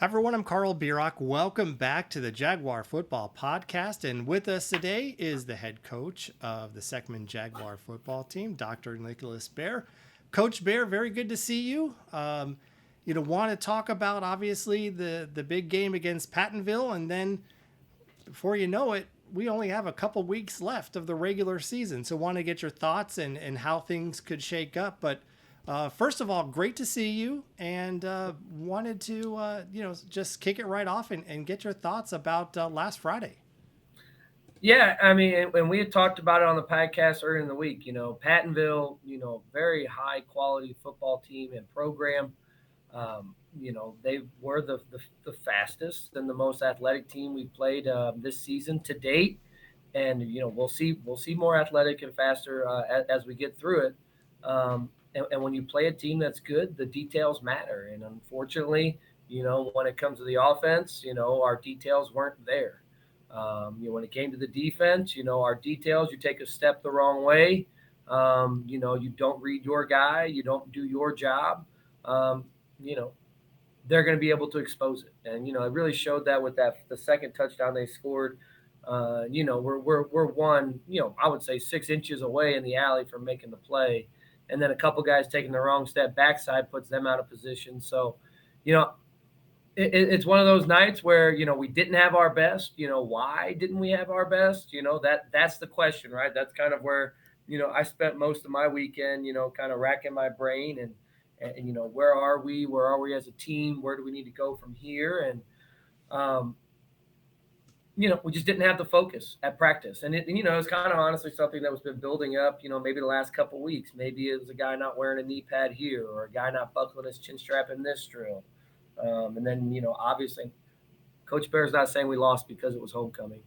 Hi everyone, I'm Carl Bierock. Welcome back to the Jaguar Football Podcast. And with us today is the head coach of the Seckman Jaguar football team, Dr. Nicholas Bear. Coach Bear, very good to see you. Want to talk about obviously the big game against Pattonville, and then before you know it, we only have a couple weeks left of the regular season. So want to get your thoughts and how things could shake up. But first of all, great to see you, and wanted to just kick it right off and get your thoughts about last Friday. Yeah, I mean, and we had talked about it on the podcast earlier in the week. Pattonville, very high quality football team and program. They were the fastest and the most athletic team we've played this season to date, and we'll see more athletic and faster as we get through it. And when you play a team that's good, the details matter. And unfortunately, when it comes to the offense, our details weren't there. When it came to the defense, our details, you take a step the wrong way. You don't read your guy, you don't do your job. Um, you know, they're going to be able to expose it. And it really showed that with the second touchdown they scored. We're one, I would say 6 inches away in the alley from making the play, and then a couple guys taking the wrong step backside puts them out of position. So, you know, it's one of those nights where we didn't have our best. Why didn't we have our best? That's the question, right? That's kind of where I spent most of my weekend, kind of racking my brain and where are we? Where are we as a team? Where do we need to go from here? And um, we just didn't have the focus at practice, and it's kind of honestly something that was been building up. Maybe the last couple of weeks. Maybe it was a guy not wearing a knee pad here, or a guy not buckling his chin strap in this drill. And then, obviously, Coach Bear's not saying we lost because it was homecoming.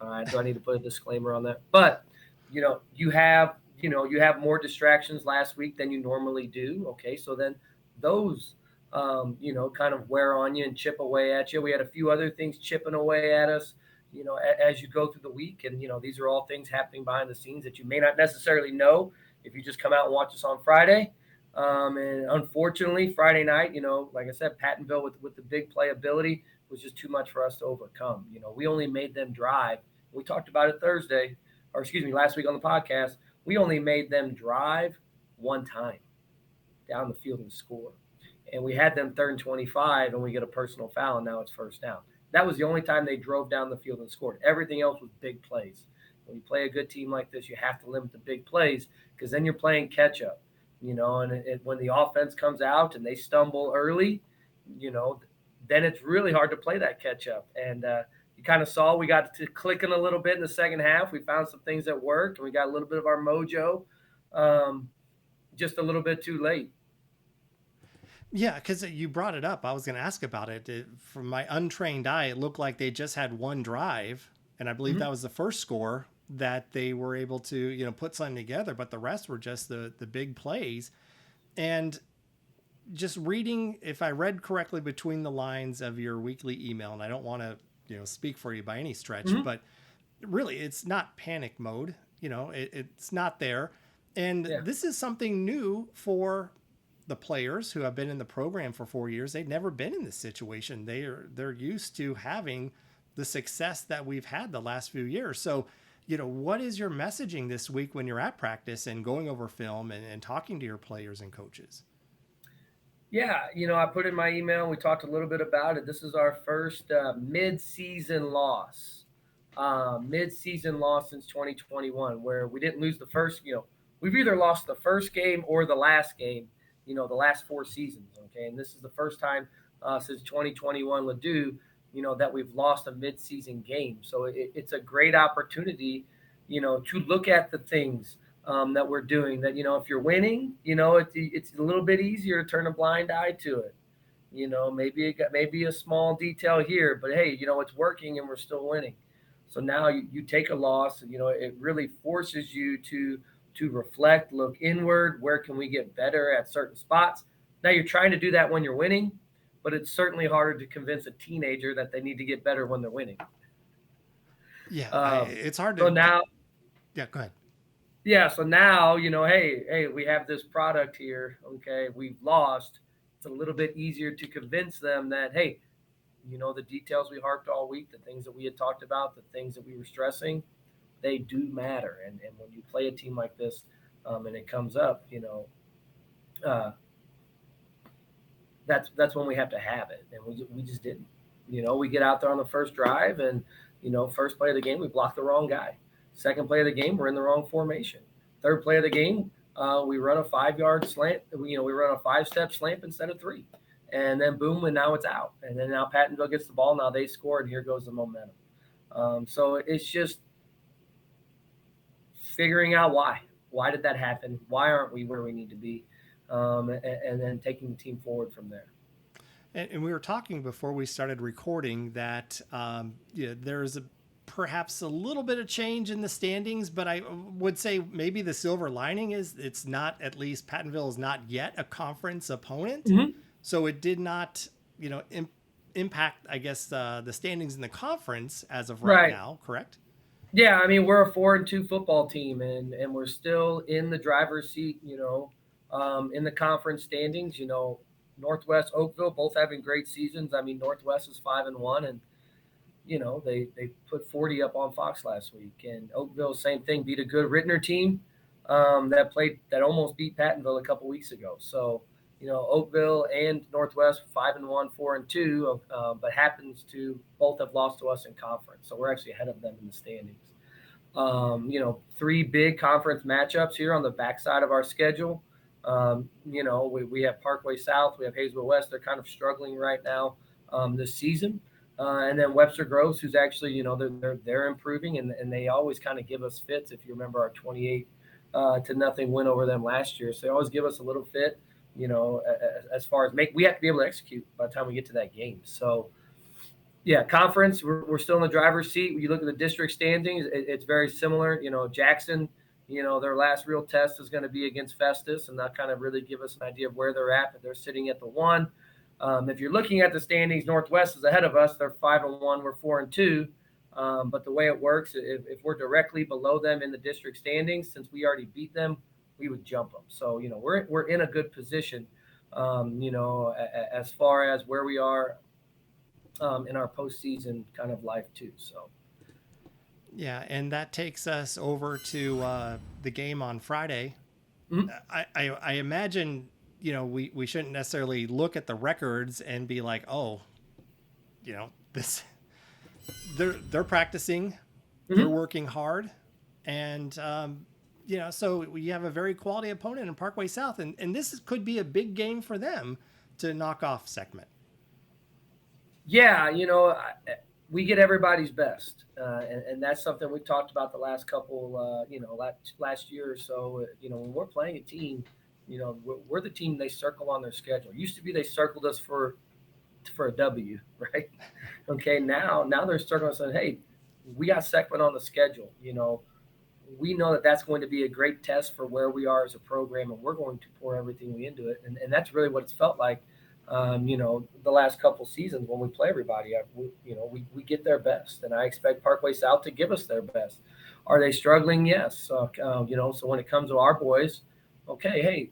All right, do I need to put a disclaimer on that? But you have more distractions last week than you normally do. Okay, so then those kind of wear on you and chip away at you. We had a few other things chipping away at us. As you go through the week, and these are all things happening behind the scenes that you may not necessarily know if you just come out and watch us on Friday. And unfortunately, Friday night, like I said, Pattonville with the big playability was just too much for us to overcome. We only made them drive. We talked about it Thursday, or excuse me, last week on the podcast. We only made them drive one time down the field and score. And we had them third and 25, and we get a personal foul, and now it's first down. That was the only time they drove down the field and scored. Everything else was big plays. When you play a good team like this, you have to limit the big plays because then you're playing catch up. And when the offense comes out and they stumble early, you know, then it's really hard to play that catch up. And you kind of saw we got to clicking a little bit in the second half. We found some things that worked, and we got a little bit of our mojo, um, just a little bit too late. Yeah, because you brought it up. I was going to ask about it. From my untrained eye, it looked like they just had one drive, and I believe Mm-hmm. that was the first score that they were able to, put something together. But the rest were just the big plays. And just reading, if I read correctly between the lines of your weekly email, and I don't want to, speak for you by any stretch, Mm-hmm. but really, it's not panic mode. It's not there. And Yeah. this is something new for the players who have been in the program for 4 years. They've never been in this situation. They're used to having the success that we've had the last few years. So, what is your messaging this week when you're at practice and going over film and talking to your players and coaches? Yeah, I put in my email. We talked a little bit about it. This is our first mid-season loss, mid-season loss since 2021, where we didn't lose the first. We've either lost the first game or the last game. The last 4 seasons. Okay, and this is the first time since 2021 Ladue, that we've lost a mid-season game. So it's a great opportunity, to look at the things that we're doing. That if you're winning, it's a little bit easier to turn a blind eye to it. Maybe a small detail here, but hey, it's working and we're still winning. So now you take a loss, and it really forces you to reflect, look inward. Where can we get better at certain spots? Now you're trying to do that when you're winning, but it's certainly harder to convince a teenager that they need to get better when they're winning. Yeah, Um, it's hard so to. now Yeah, go ahead. Yeah, so now, hey, we have this product here. Okay, we've lost. It's a little bit easier to convince them that, hey, the details we harped all week, the things that we had talked about, the things that we were stressing, they do matter. And when you play a team like this, and it comes up, uh, that's when we have to have it, and we just didn't. We get out there on the first drive, and first play of the game, we block the wrong guy. Second play of the game, we're in the wrong formation. Third play of the game, we run a 5-yard slant. We run a 5-step slant instead of 3, and then boom, and now it's out. And then now Pattonville gets the ball. Now they score, and here goes the momentum. So it's just figuring out why. Why did that happen? Why aren't we where we need to be? And then taking the team forward from there. And we were talking before we started recording that there's perhaps a little bit of change in the standings, but I would say maybe the silver lining is it's not, at least Pattonville is not yet a conference opponent. Mm-hmm. So it did not, impact, I guess, the standings in the conference as of right now, correct? Yeah, I mean, we're a 4-2 football team, and we're still in the driver's seat, in the conference standings. Northwest, Oakville, both having great seasons. I mean, Northwest is 5-1, and they put 40 up on Fox last week. And Oakville, same thing, beat a good Rittner team that almost beat Pattonville a couple weeks ago. So Oakville and Northwest 5-1, 4-2, but happens to both have lost to us in conference. So we're actually ahead of them in the standings. 3 big conference matchups here on the backside of our schedule. We have Parkway South, we have Hazelwood West. They're kind of struggling right now this season. And then Webster Groves, who's actually, they're improving, and they always kind of give us fits. If you remember our 28-0 win over them last year, so they always give us a little fit. As far as we have to be able to execute by the time we get to that game. So, yeah, conference, we're still in the driver's seat. When you look at the district standings, it's very similar. Jackson, their last real test is going to be against Festus, and that kind of really give us an idea of where they're at. But they're sitting at the 1. If you're looking at the standings, Northwest is ahead of us. They're 5-1. We're 4-2. But the way it works, if we're directly below them in the district standings, since we already beat them, we would jump them. So, we're in a good position, as far as where we are in our postseason kind of life too. So. Yeah, and that takes us over to the game on Friday. Mm-hmm. I imagine, we shouldn't necessarily look at the records and be like, oh, this they're practicing, mm-hmm. They're working hard, and so we have a very quality opponent in Parkway South, and this could be a big game for them to knock off Seckman. Yeah, we get everybody's best, and that's something we've talked about the last couple, last year or so. When we're playing a team, we're the team they circle on their schedule. It used to be they circled us for a W, right? Okay, now they're circling us saying, hey, we got Seckman on the schedule. We know that's going to be a great test for where we are as a program, and we're going to pour everything we into it. And that's really what it's felt like, the last couple seasons when we play everybody. We get their best, and I expect Parkway South to give us their best. Are they struggling? Yes. So when it comes to our boys, okay, hey,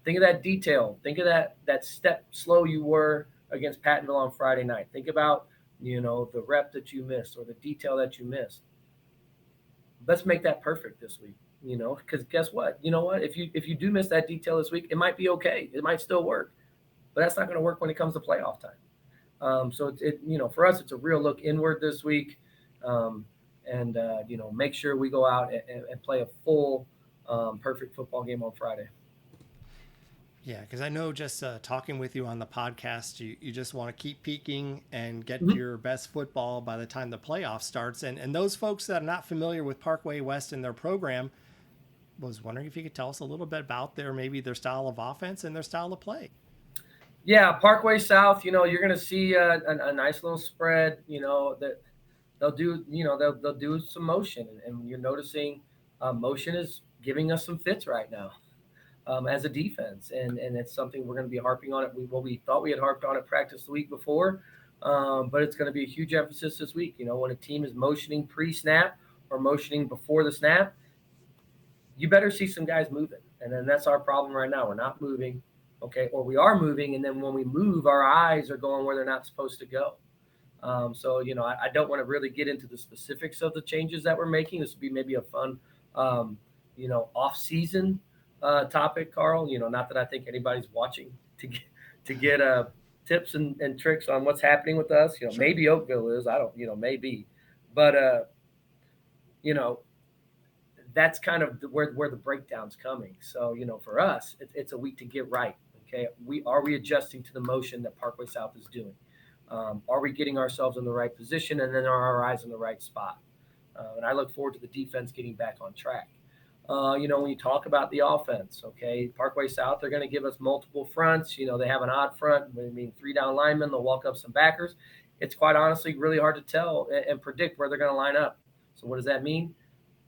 think of that detail. Think of that step slow you were against Pattonville on Friday night. Think about, the rep that you missed or the detail that you missed. Let's make that perfect this week, because guess what? If you do miss that detail this week, it might be okay. It might still work, but that's not going to work when it comes to playoff time. So for us, it's a real look inward this week, and make sure we go out and play a full, perfect football game on Friday. Yeah, because I know just talking with you on the podcast, you just want to keep peaking and get mm-hmm. your best football by the time the playoff starts. And those folks that are not familiar with Parkway West and their program, was wondering if you could tell us a little bit about their style of offense and their style of play. Yeah, Parkway South, you're going to see a nice little spread, that they'll do, they'll do some motion. And you're noticing motion is giving us some fits right now. As a defense, and it's something we're going to be harping on it. We thought we had harped on it practice the week before, but it's going to be a huge emphasis this week. When a team is motioning pre-snap or motioning before the snap, you better see some guys moving, and then that's our problem right now. We're not moving, okay, or we are moving, and then when we move, our eyes are going where they're not supposed to go. So, I don't want to really get into the specifics of the changes that we're making. This would be maybe a fun, off-season topic, Carl. Not that I think anybody's watching to get tips and tricks on what's happening with us. Sure. Maybe Oakville is. I don't. Maybe, but you know, that's kind of where the breakdown's coming. So, for us, it's a week to get right. Okay, we adjusting to the motion that Parkway South is doing? Are we getting ourselves in the right position, and then are our eyes in the right spot? And I look forward to the defense getting back on track. When you talk about the offense, okay, Parkway South, they're going to give us multiple fronts. They have an odd front, I mean, 3 down linemen, they'll walk up some backers. It's quite honestly really hard to tell and predict where they're going to line up. So what does that mean?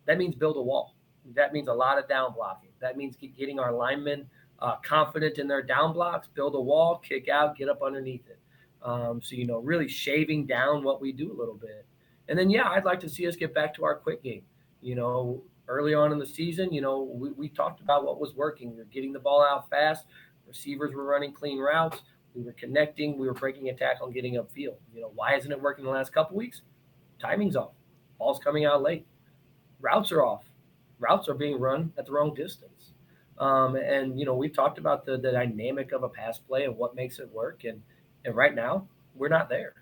That means build a wall. That means a lot of down blocking. That means getting our linemen confident in their down blocks, build a wall, kick out, get up underneath it. So, really shaving down what we do a little bit. And then, yeah, I'd like to see us get back to our quick game. Early on in the season, we talked about what was working. We were getting the ball out fast. Receivers were running clean routes. We were connecting. We were breaking a tackle and getting upfield. Why isn't it working the last couple weeks? Timing's off. Ball's coming out late. Routes are off. Routes are being run at the wrong distance. And we've talked about the dynamic of a pass play and what makes it work. And right now, we're not there.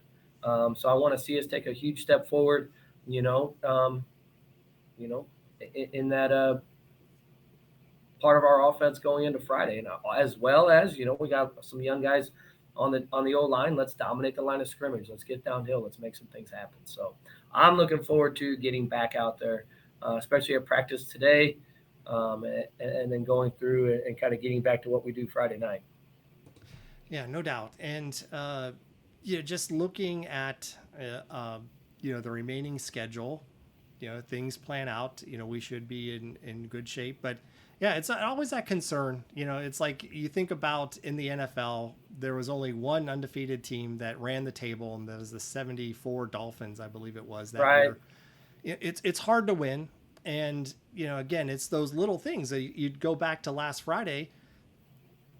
So I want to see us take a huge step forward, you know, um, in that part of our offense going into Friday, and as well as we got some young guys on the old line. Let's dominate the line of scrimmage. Let's get downhill. Let's make some things happen. So I'm looking forward to getting back out there, especially at practice today, and then going through and kind of getting back to what we do Friday night. Yeah, no doubt. And just looking at the remaining schedule, things plan out. We should be in good shape. But yeah, it's always that concern. It's like you think about in the NFL, there was only one undefeated team that ran the table, and that was the '74 Dolphins, I believe it was that Right. year. It's hard to win, and again, it's those little things. You'd go back to last Friday,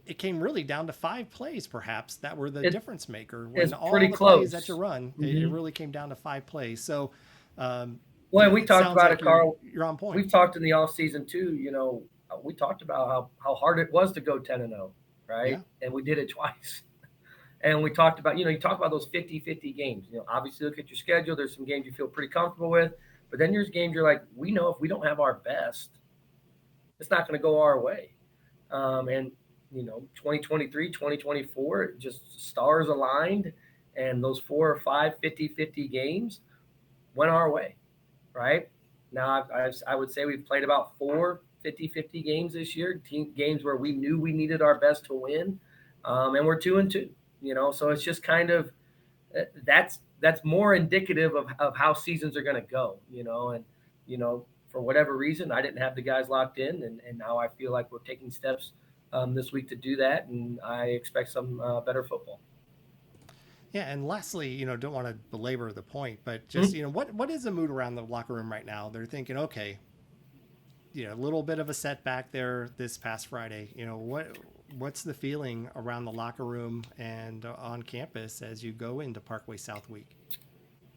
it came really down to 5 plays, perhaps, that were the It difference maker. is When all pretty the plays that you close. run, it Hmm. really came down to 5 plays. So, Well, we it talked sounds about like it, you're Carl. you're on point. We've talked in the off season too. We talked about how hard it was to go 10-0, Yeah, right? And we did it twice. And we talked about, you talk about those 50-50 games. Obviously look at your schedule. There's some games you feel pretty comfortable with, but then there's games you're like, we know if we don't have our best, it's not going to go our way. And 2023, 2024, just stars aligned, and those 4 or 5 50-50 games went our way, right? Now, I would say we've played about 4 50-50 games this year, team games where we knew we needed our best to win, and we're 2-2. So it's just kind of that's more indicative of how seasons are going to go. And for whatever reason, I didn't have the guys locked in, and now I feel like we're taking steps this week to do that, and I expect some better football. yeah. And lastly, don't want to belabor the point, but just Mhm. what is the mood around the locker room right now? They're thinking, okay, a little bit of a setback there this past Friday. What's the feeling around the locker room and on campus as you go into Parkway South week?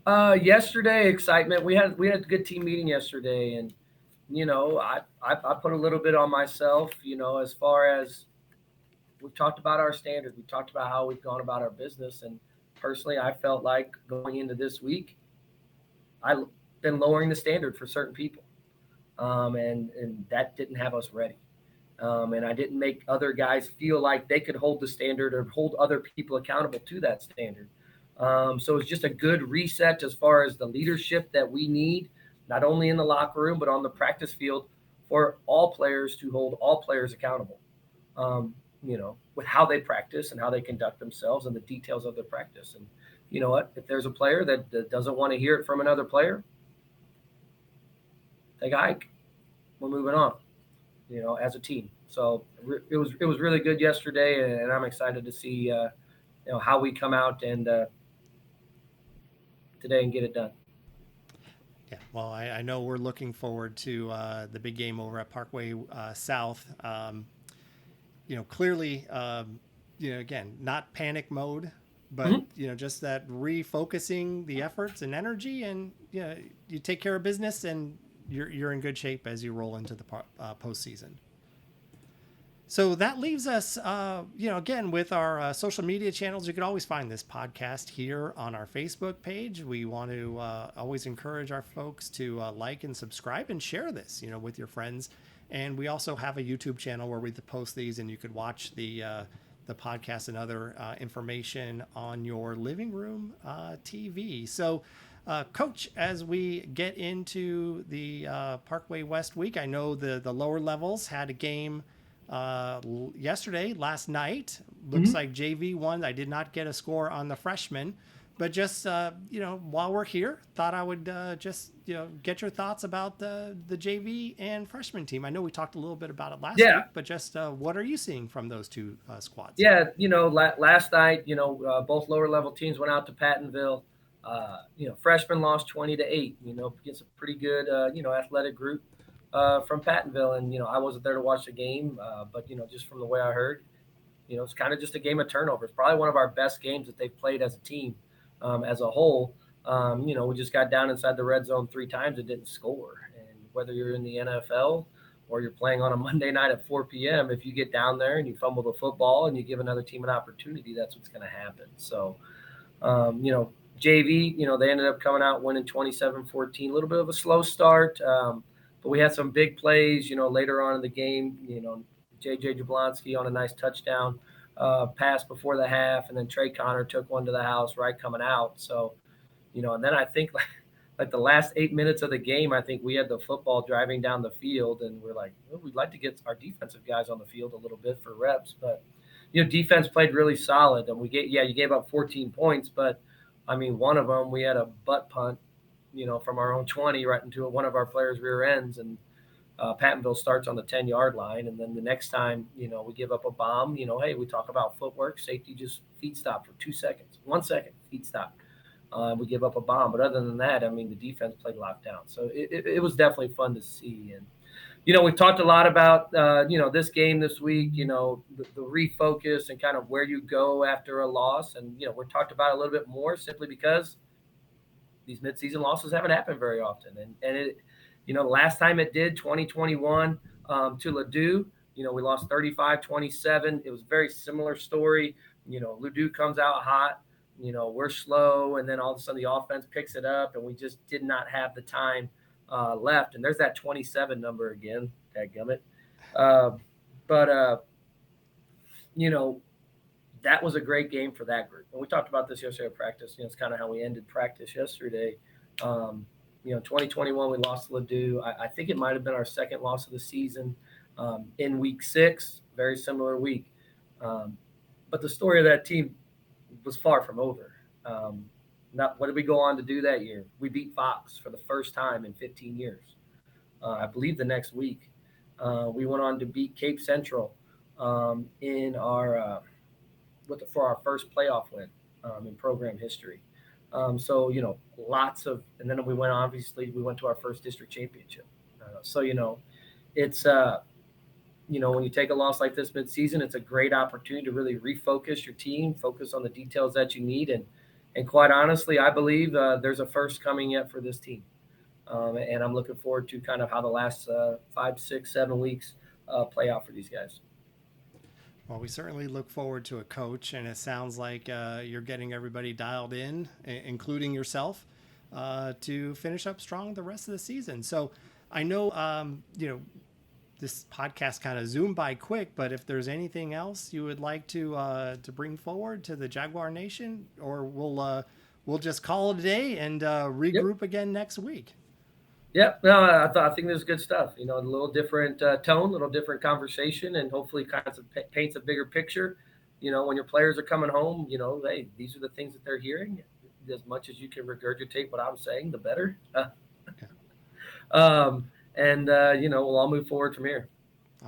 Yesterday, excitement. We had a good team meeting yesterday, and I put a little bit on myself. As far as we've talked about our standard, we talked about how we've gone about our business, and personally, I felt like going into this week, I've been lowering the standard for certain people, and that didn't have us ready. And I didn't make other guys feel like they could hold the standard or hold other people accountable to that standard. So it's just a good reset as far as the leadership that we need, not only in the locker room, but on the practice field for all players to hold all players accountable, with how they practice and how they conduct themselves and the details of their practice. And you know what? If there's a player that doesn't want to hear it from another player, take a hike. We're moving on, as a team. So it was really good yesterday, and I'm excited to see how we come out and today and get it done. Yeah, well, I know we're looking forward to the big game over at Parkway South. clearly, again, not panic mode, but Mhm. just that refocusing the efforts and energy, and you take care of business, and you're in good shape as you roll into the postseason. So that leaves us, again, with our social media channels. You can always find this podcast here on our Facebook page. We want to always encourage our folks to like and subscribe and share this, with your friends. And we also have a YouTube channel where we post these, and you could watch the podcast and other information on your living room TV. So, Coach, as we get into the Parkway West week, I know the lower levels had a game last night. Looks Mhm. like JV won. I did not get a score on the freshmen, but just while we're here, thought I would just get your thoughts about the JV and freshman team. I know we talked a little bit about it last Yeah. week, but just what are you seeing from those two squads? Yeah. Last night, both lower level teams went out to Pattonville. Freshmen lost 20-8, against a pretty good, athletic group from Pattonville. And, I wasn't there to watch the game, but, just from the way I heard, it's kind of just a game of turnovers. Probably one of our best games that they've played as a team, as a whole. We just got down inside the red zone 3 times and didn't score. And whether you're in the NFL or you're playing on a Monday night at 4 p.m., if you get down there and you fumble the football and you give another team an opportunity, that's what's going to happen. So, JV, they ended up coming out winning 27-14, a little bit of a slow start. But we had some big plays, later on in the game, JJ Jablonski on a nice touchdown pass before the half. And then Trey Connor took one to the house right coming out. So, and then I think like the last 8 minutes of the game, I think we had the football driving down the field, and we're like, well, we'd like to get our defensive guys on the field a little bit for reps. But, defense played really solid. And you gave up 14 points, but I mean, one of them, we had a butt punt, from our own 20 right into one of our players' rear ends. And Pattonville starts on the 10-yard line. And then the next time, we give up a bomb, hey, we talk about footwork, safety, just feet stop for 2 seconds, 1 second, feet stop. We give up a bomb. But other than that, I mean, the defense played lockdown. So it was definitely fun to see. And, we've talked a lot about, this game this week, the refocus and kind of where you go after a loss. And, we're talked about it a little bit more simply because these midseason losses haven't happened very often. And it, the last time it did, 2021 to Ladue, we lost 35-27. It was a very similar story. Ladue comes out hot. We're slow, and then all of a sudden the offense picks it up, and we just did not have the time left. And there's that 27 number again, dadgummit. But that was a great game for that group. And we talked about this yesterday at practice. It's kind of how we ended practice yesterday. 2021, we lost to Ladue. I think it might have been our second loss of the season in week 6, very similar week. But the story of that team was far from over. What did we go on to do that year? We beat Fox for the first time in 15 years. I believe the next week. We went on to beat Cape Central in our for our first playoff win in program history. So, lots of, and then we went to our first district championship. So, it's, when you take a loss like this midseason, it's a great opportunity to really refocus your team, focus on the details that you need. And quite honestly, I believe there's a first coming yet for this team. And I'm looking forward to kind of how the last 5, 6, 7 weeks play out for these guys. Well, we certainly look forward to it, Coach, and it sounds like you're getting everybody dialed in, including yourself, to finish up strong the rest of the season. So I know, this podcast kind of zoomed by quick, but if there's anything else you would like to bring forward to the Jaguar Nation, or we'll just call it a day and regroup again next week. Yep. No, I think this is good stuff. A little different tone, a little different conversation, and hopefully kind of paints a bigger picture. When your players are coming home, hey, these are the things that they're hearing. As much as you can regurgitate what I'm saying, the better. We'll all move forward from here.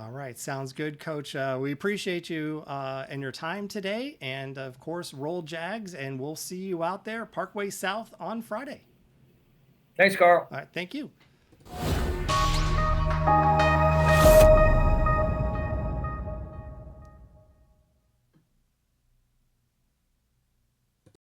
All right. Sounds good, Coach. We appreciate you and your time today. And, of course, roll Jags, and we'll see you out there, Parkway South, on Friday. Thanks, Carl. All right. Thank you.